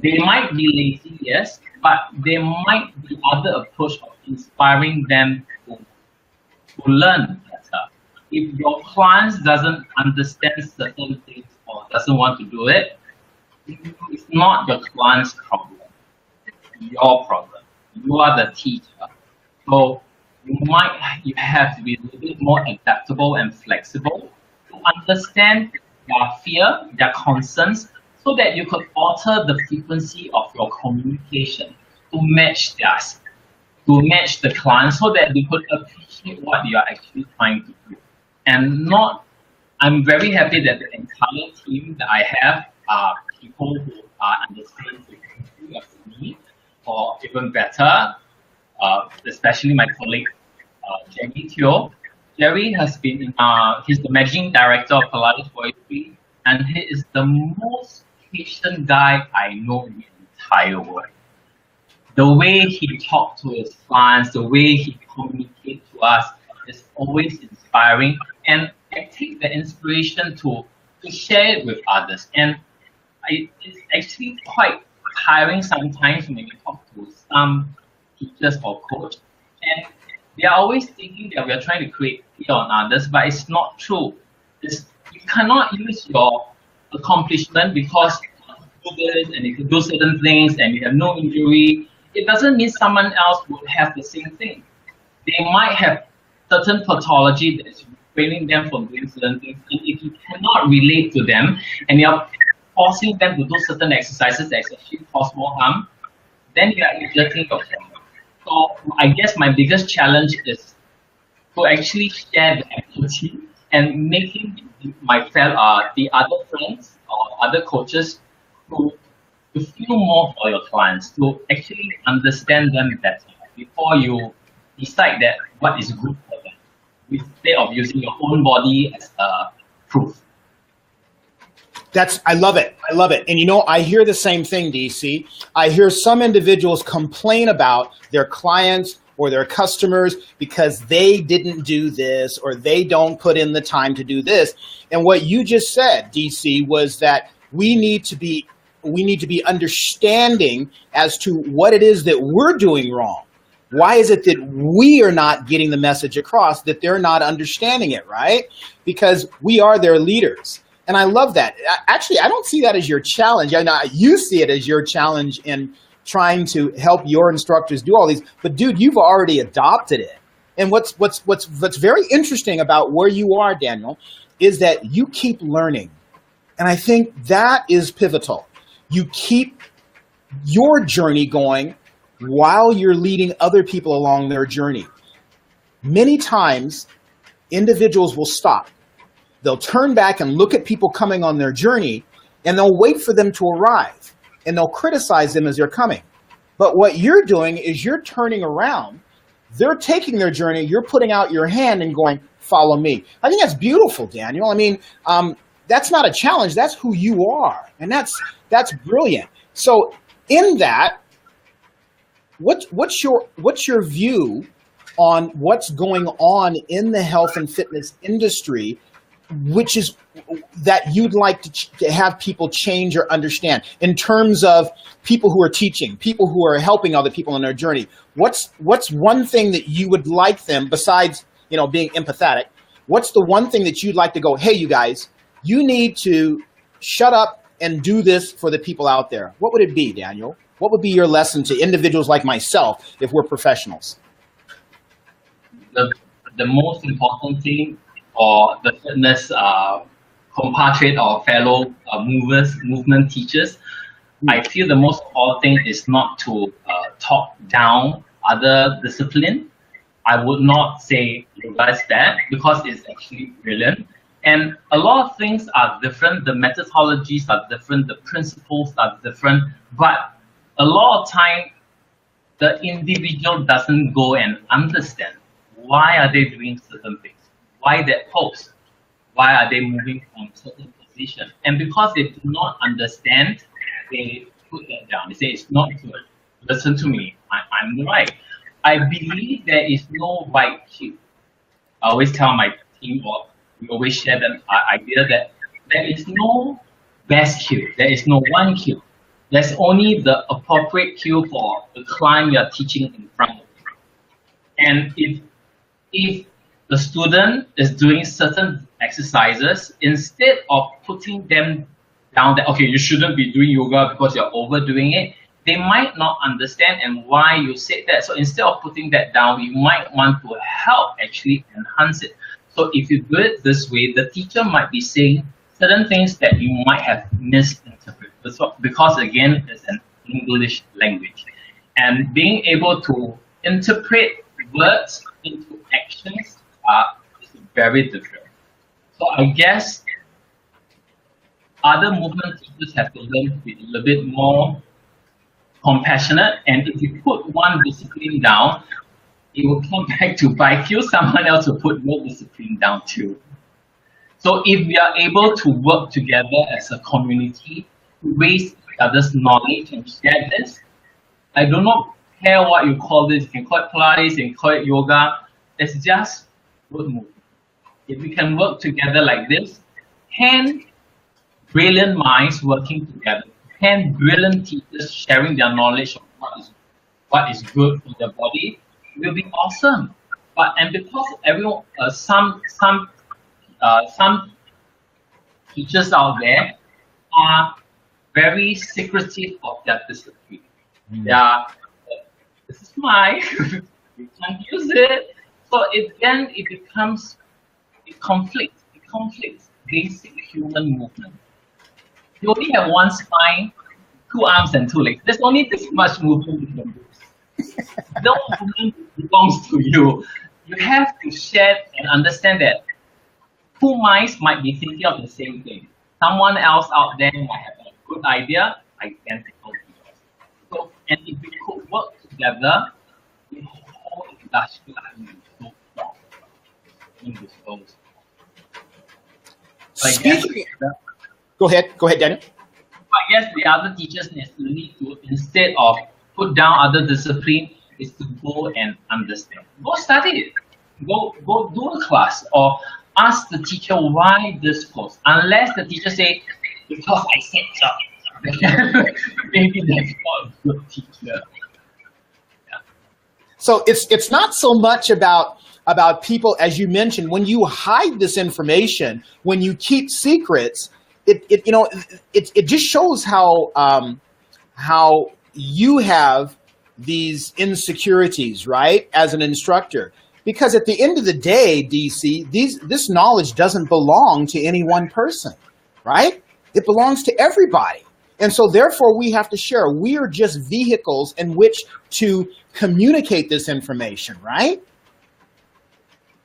They might be lazy, yes, but there might be other approach of inspiring them to learn better. If your client doesn't understand certain things or doesn't want to do it, it's not your client's problem. It's your problem. You are the teacher. So you have to be a little bit more adaptable and flexible to understand their fear, their concerns, so that you could alter the frequency of your communication to match theirs, to match the client, so that they could appreciate what you are actually trying to do. And not, I'm very happy that the entire team that I have are people who are understanding of me, or even better, especially my colleague Jerry Teo. Jerry has been he's the managing director of Pilates Poetry, and he is the most patient guy I know in the entire world. The way he talks to his clients, the way he communicates to us is always inspiring, and I take the inspiration to share it with others. And it's actually quite tiring sometimes when you talk to some teachers or coach, and they are always thinking that we are trying to create fear on others, but it's not true. You cannot use your accomplishment because you do this and you can do certain things and you have no injury. It doesn't mean someone else would have the same thing. They might have certain pathology that is preventing them from doing certain things. And if you cannot relate to them and you're forcing them to do certain exercises that actually cause more harm, then you are injecting yourself. So I guess my biggest challenge is to actually share the empathy and making the other friends or other coaches to feel more for your clients, to actually understand them better before you decide that what is good for them, instead of using your own body as a proof.
I love it. I love it. And I hear the same thing, DC. I hear some individuals complain about their clients or their customers because they didn't do this or they don't put in the time to do this. And what you just said, DC, was that we need to be understanding as to what it is that we're doing wrong. Why is it that we are not getting the message across, that they're not understanding it, right? Because we are their leaders. And I love that. Actually, I don't see that as your challenge. I know you see it as your challenge in trying to help your instructors do all these. But dude, you've already adopted it. And what's very interesting about where you are, Daniel, is that you keep learning. And I think that is pivotal. You keep your journey going while you're leading other people along their journey. Many times, individuals will stop. They'll turn back and look at people coming on their journey, and they'll wait for them to arrive, and they'll criticize them as they're coming. But what you're doing is you're turning around. They're taking their journey. You're putting out your hand and going, follow me. I think that's beautiful, Daniel. I mean, that's not a challenge. That's who you are, and that's brilliant. So in that, what's your view on what's going on in the health and fitness industry, which is that you'd like to have people change or understand in terms of people who are teaching, people who are helping other people on their journey? What's one thing that you would like them, besides being empathetic, what's the one thing that you'd like to go, hey, you guys, you need to shut up and do this for the people out there? What would it be, Daniel? What would be your lesson to individuals like myself if we're professionals?
The most important thing for the fitness compatriot or fellow movement teachers, I feel the most important thing is not to talk down other discipline. I would not say yoga is bad, because it's actually brilliant. And a lot of things are different. The methodologies are different. The principles are different. But a lot of time, the individual doesn't go and understand why are they doing certain things, why that pose, why are they moving from certain position. And because they do not understand, they put that down. They say it's not good. Listen to me. I'm right. I believe there is no right cue. I always tell my team, or we always share the idea that there is no best cue. There is no one cue. There's only the appropriate cue for the client you are teaching in front of you. And if the student is doing certain exercises, instead of putting them down that, okay, you shouldn't be doing yoga because you're overdoing it, they might not understand and why you said that. So instead of putting that down, you might want to help actually enhance it. So if you do it this way, the teacher might be saying certain things that you might have misinterpreted. Because again, it's an English language. And being able to interpret words into actions is very different. So I guess other movement teachers have to learn to be a little bit more compassionate. And if you put one discipline down, it will come back to bite you. Someone else will put more discipline down too. So if we are able to work together as a community to raise each other's knowledge and share this, I do not care what you call this. You can call it Pilates, you can call it yoga. It's just good movement. If we can work together like this, 10 brilliant minds working together, 10 brilliant teachers sharing their knowledge of what is good for their body, it will be awesome. And because everyone, some teachers out there are very secretive of their discipline. They are, this is mine, you can't use it. So it becomes a conflict. It conflicts basic human movement. You only have one spine, 2 arms and 2 legs. There's only this much movement you can do. No movement belongs to you. You have to share and understand that 2 minds might be thinking of the same thing. Someone else out there might have a good idea, identical to yours. So, and if we could work together, the whole industry will be so strong in this world.
Go ahead, Daniel.
I guess the other teachers need to, instead of put down other discipline, is to go and understand. Go study it. Go do a class or ask the teacher why this pose. Unless the teacher say, because I said so. Maybe that's not a good teacher. Yeah.
So it's not so much about people, as you mentioned, when you hide this information, when you keep secrets, it just shows how you have these insecurities, right, as an instructor. Because at the end of the day, DC, this knowledge doesn't belong to any one person, right? It belongs to everybody. And so therefore we have to share. We are just vehicles in which to communicate this information, right?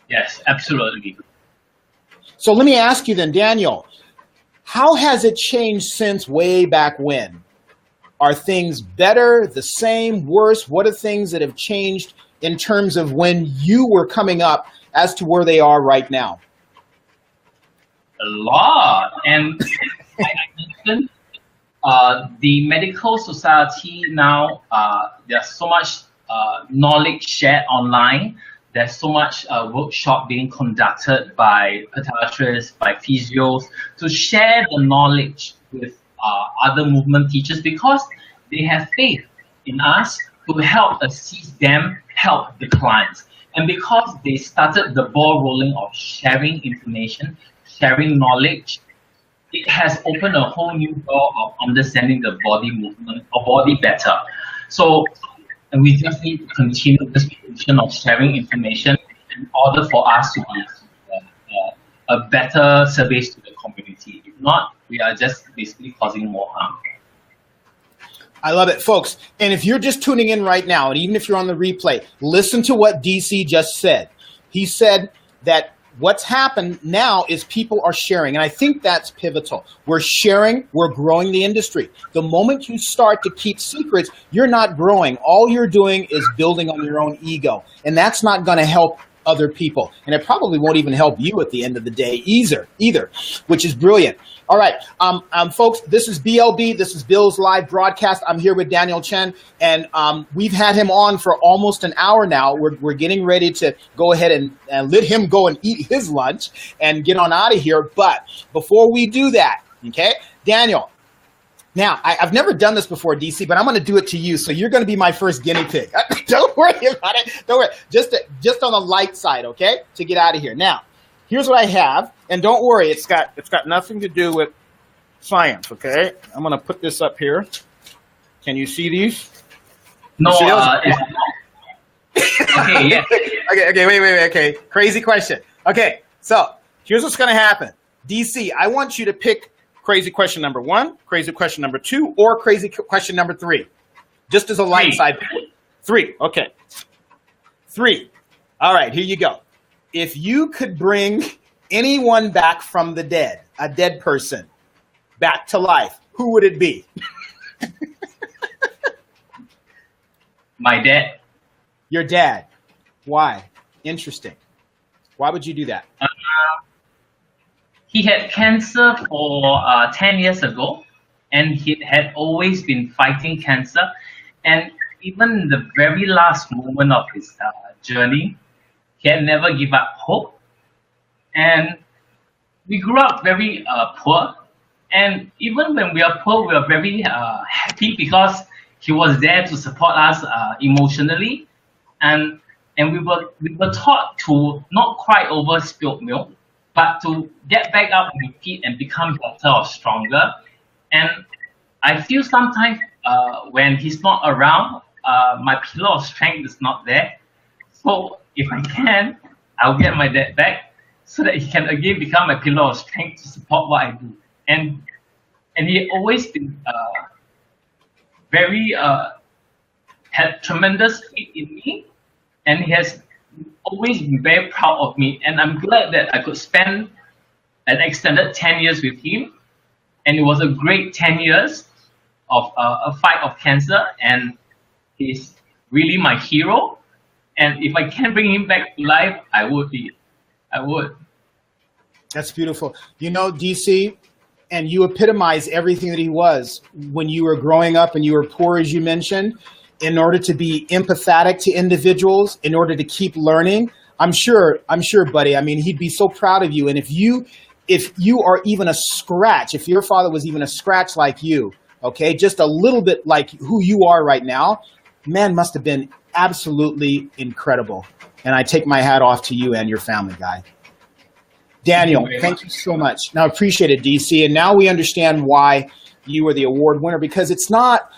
Yes, absolutely.
So let me ask you then, Daniel, how has it changed since way back when? Are things better, the same, worse? What are things that have changed in terms of when you were coming up as to where they are right now?
A lot. And I mentioned the medical society now, there's so much knowledge shared online. There's so much workshop being conducted by podiatrists, by physios, to share the knowledge with other movement teachers because they have faith in us to help assist them, help the clients. And because they started the ball rolling of sharing information, sharing knowledge, it has opened a whole new door of understanding the body movement or body better. So, and we just need to continue this tradition of sharing information in order for us to be a better service to the community. If not, we are just basically causing more harm.
I love it, folks. And if you're just tuning in right now, and even if you're on the replay, listen to what DC just said. He said that what's happened now is people are sharing, and I think that's pivotal. We're sharing, we're growing the industry. The moment you start to keep secrets, you're not growing. All you're doing is building on your own ego, and that's not going to help other people. And it probably won't even help you at the end of the day either, which is brilliant. All right, folks, this is BLB. This is Bill's live broadcast. I'm here with Daniel Chen, and we've had him on for almost an hour now. We're getting ready to go ahead and let him go and eat his lunch and get on out of here. But before we do that, okay, Daniel, now I've never done this before, DC, but I'm going to do it to you. So you're going to be my first guinea pig. Don't worry about it. Don't worry. Just on the light side, okay, to get out of here. Now, here's what I have, and don't worry, it's got nothing to do with science, okay? I'm going to put this up here. Can you see these?
No, okay, yeah.
Okay, wait, okay. Crazy question. Okay, So here's what's going to happen. DC, I want you to pick crazy question number 1, crazy question number 2, or crazy question number 3. Just as a light side. 3. Okay. 3. All right, here you go. If you could bring anyone back from the dead, a dead person, back to life, who would it be?
My dad.
Your dad. Why? Interesting. Why would you do that?
He had cancer for 10 years ago, and he had always been fighting cancer. And even in the very last moment of his journey, he had never give up hope. And we grew up very poor. And even when we are poor, we are very happy because he was there to support us emotionally. And we were taught to not cry over spilled milk, but to get back up on your feet and become better or stronger. And I feel sometimes when he's not around, my pillar of strength is not there. So if I can, I'll get my dad back so that he can again become my pillar of strength to support what I do. And he always been very had tremendous faith in me, and he has always been very proud of me. And I'm glad that I could spend an extended 10 years with him, and it was a great 10 years of a fight of cancer, and he's really my hero. And if I can bring him back to life, I would.
That's beautiful. You know, DC, and you epitomize everything that he was when you were growing up and you were poor, as you mentioned, in order to be empathetic to individuals, in order to keep learning. I'm sure, buddy. I mean, he'd be so proud of you. And if you are even a scratch, if your father was even a scratch like you, okay, just a little bit like who you are right now, man, must have been absolutely incredible. And I take my hat off to you and your family, guy. Daniel, thank you so much. Now, I appreciate it, DC. And now we understand why you were the award winner, because it's not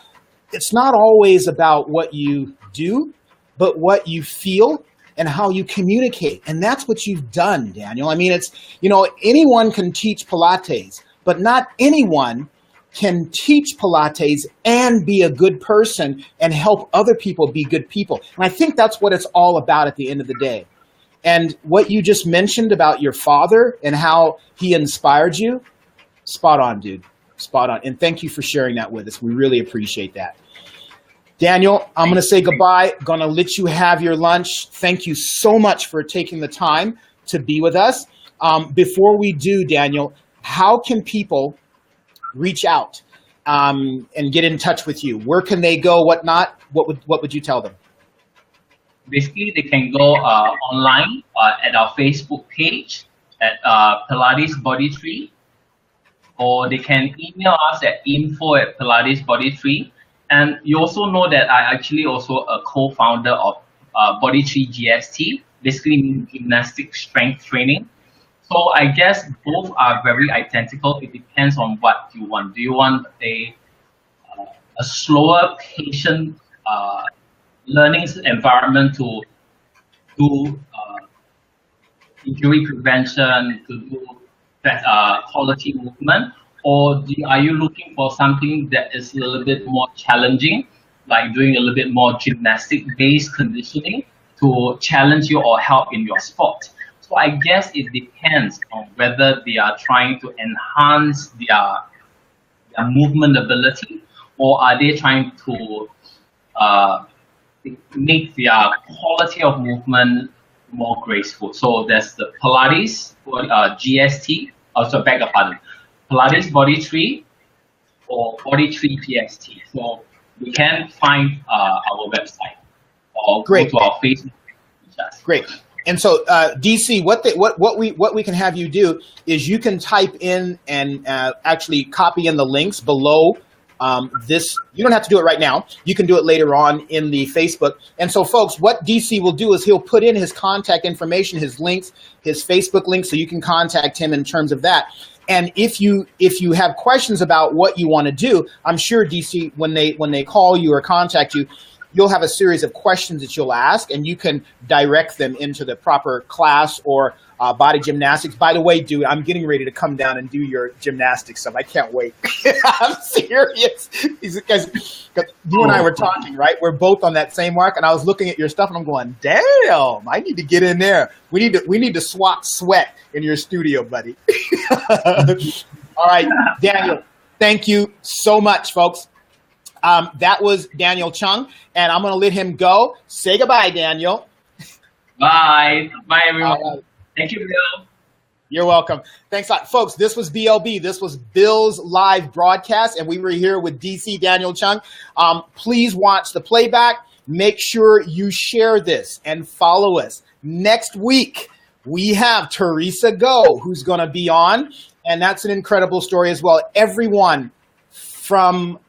always about what you do, but what you feel and how you communicate. And that's what you've done, Daniel. I mean, it's, you know, anyone can teach Pilates, but not anyone can teach Pilates and be a good person and help other people be good people. And I think that's what it's all about at the end of the day. And what you just mentioned about your father and how he inspired you, spot on, dude. Spot on. And thank you for sharing that with us. We really appreciate that. Daniel, I'm going to say goodbye. Going to let you have your lunch. Thank you so much for taking the time to be with us. Before we do, Daniel, how can people reach out and get in touch with you? Where can they go? What not? What would you tell them?
Basically, they can go online at our Facebook page at Pilates Body Tree, or they can email us at info@pilatesbodytree. And you also know that I actually also a co-founder of Body Tree GST, basically means gymnastics strength training. So I guess both are very identical. It depends on what you want. Do you want a slower, patient learning environment to do injury prevention, to do quality movement? Or are you looking for something that is a little bit more challenging, like doing a little bit more gymnastic-based conditioning to challenge you or help in your sport? So I guess it depends on whether they are trying to enhance their movement ability, or are they trying to make their quality of movement more graceful. So there's the Pilates GST, also beg your pardon, Pilates Body Tree or Body Tree GST. So you can find our website or
Great.
Go to our Facebook.
Great. And so, DC, what we can have you do is you can type in and actually copy in the links below this. You don't have to do it right now. You can do it later on in the Facebook. And so, folks, what DC will do is he'll put in his contact information, his links, his Facebook link, so you can contact him in terms of that. And if you have questions about what you want to do, I'm sure DC, when they call you or contact you, you'll have a series of questions that you'll ask, and you can direct them into the proper class or body gymnastics. By the way, dude, I'm getting ready to come down and do your gymnastics stuff. I can't wait. I'm serious. Because you and I were talking, right? We're both on that same mark, and I was looking at your stuff, and I'm going, damn, I need to get in there. We need to swap sweat in your studio, buddy. All right, Daniel, thank you so much, folks. That was Daniel Chung, and I'm going to let him go. Say goodbye, Daniel.
Bye. Bye, everyone. Thank you, Bill.
You're welcome. Thanks a lot. Folks, this was BLB. This was Bill's live broadcast, and we were here with DC Daniel Chung. Please watch the playback. Make sure you share this and follow us. Next week, we have Teresa Go, who's going to be on, and that's an incredible story as well. Everyone from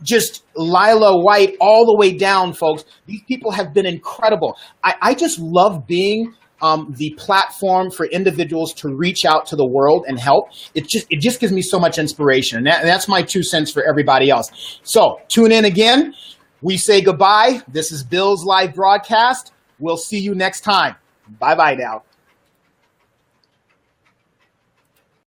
just Lila White all the way down, folks. These people have been incredible. I just love being the platform for individuals to reach out to the world and help. It just gives me so much inspiration, and that's my 2 cents for everybody else. So tune in again. We say goodbye. This is Bill's live broadcast. We'll see you next time. Bye-bye now.